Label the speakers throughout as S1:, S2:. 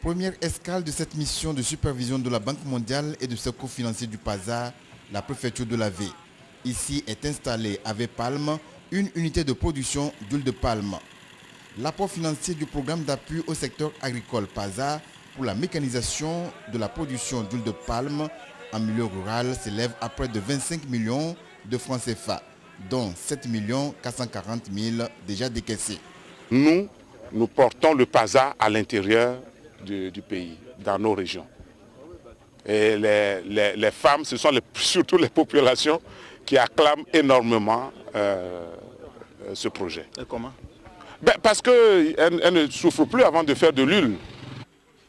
S1: Première escale de cette mission de supervision de la Banque mondiale et de secours financier du PAZA, la préfecture de la V. Ici est installée à V-Palme une unité de production d'huile de palme. L'apport financier du programme d'appui au secteur agricole PAZA pour la mécanisation de la production d'huile de palme en milieu rural s'élève à près de 25 millions de francs CFA, dont 7 440 000 déjà décaissés.
S2: Nous portons le PAZA à l'intérieur du pays, dans nos régions. Et les femmes, ce sont surtout les populations qui acclament énormément ce projet.
S3: Et comment?
S2: Parce qu'elles ne souffrent plus avant de faire de l'huile.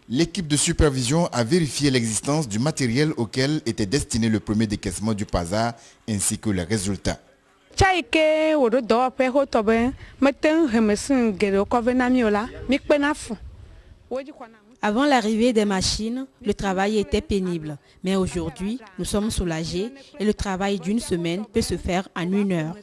S1: L'équipe de supervision a vérifié l'existence du matériel auquel était destiné le premier décaissement du PAZA ainsi que les résultats.
S4: Avant l'arrivée des machines, le travail était pénible. Mais aujourd'hui, nous sommes soulagés et le travail d'une semaine peut se faire en 1 heure.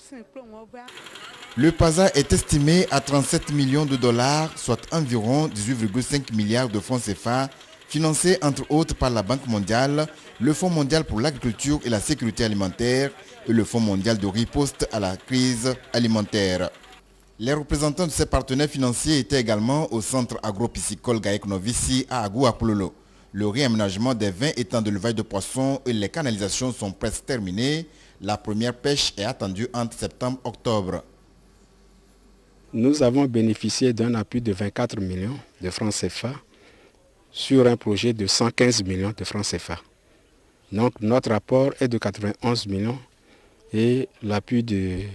S1: Le PAZA est estimé à 37 millions de dollars, soit environ 18,5 milliards de francs CFA, financé entre autres par la Banque mondiale, le Fonds mondial pour l'agriculture et la sécurité alimentaire et le Fonds mondial de riposte à la crise alimentaire. Les représentants de ces partenaires financiers étaient également au centre agro-piscicole Gaëk Novici à Agou-Apololo. Le réaménagement des 20 étangs d'élevage de poissons et les canalisations sont presque terminés. La première pêche est attendue entre septembre et octobre.
S5: Nous avons bénéficié d'un appui de 24 millions de francs CFA sur un projet de 115 millions de francs CFA. Donc notre apport est de 91 millions et l'appui du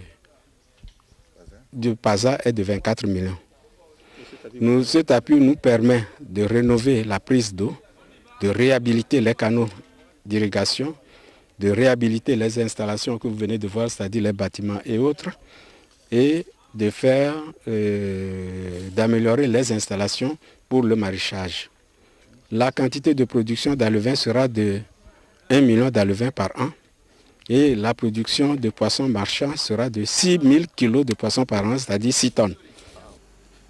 S5: PAZA est de 24 millions. Cet appui nous permet de rénover la prise d'eau, de réhabiliter les canaux d'irrigation, de réhabiliter les installations que vous venez de voir, c'est-à-dire les bâtiments et autres, et d'améliorer les installations pour le maraîchage. La quantité de production d'alevins sera de 1 million d'alevins par an et la production de poissons marchands sera de 6 000 kg de poissons par an, c'est-à-dire 6 tonnes.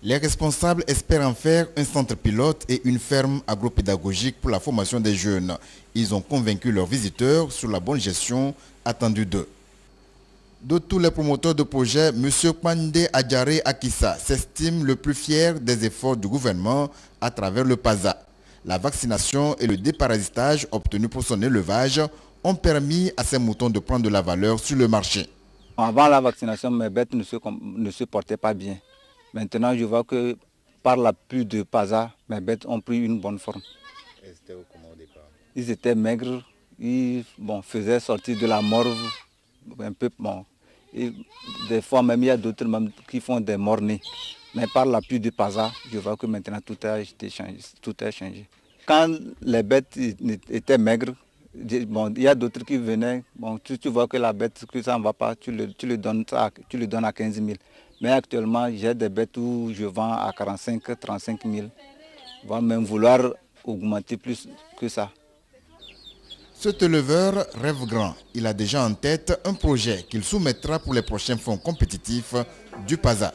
S1: Les responsables espèrent en faire un centre pilote et une ferme agropédagogique pour la formation des jeunes. Ils ont convaincu leurs visiteurs sur la bonne gestion attendue d'eux. De tous les promoteurs de projet, M. Kwande Adjare Akissa s'estime le plus fier des efforts du gouvernement à travers le PAZA. La vaccination et le déparasitage obtenus pour son élevage ont permis à ces moutons de prendre de la valeur sur le marché.
S3: Avant la vaccination, mes bêtes ne se portaient pas bien. Maintenant, je vois que par l'appui de PAZA, mes bêtes ont pris une bonne forme.
S1: Et c'était comment au départ?
S3: Ils étaient maigres, ils faisaient sortir de la morve un peu. Et des fois même, il y a d'autres qui font des morts-nés. Mais par l'appui du PAZA, je vois que maintenant tout a changé. Quand les bêtes étaient maigres, il y a d'autres qui venaient. Tu vois que la bête, que ça ne va pas, tu le donnes à 15 000. Mais actuellement, j'ai des bêtes où je vends à 45 000, 35 000. Je vais même vouloir augmenter plus que ça.
S1: Cet éleveur rêve grand. Il a déjà en tête un projet qu'il soumettra pour les prochains fonds compétitifs du PAZA.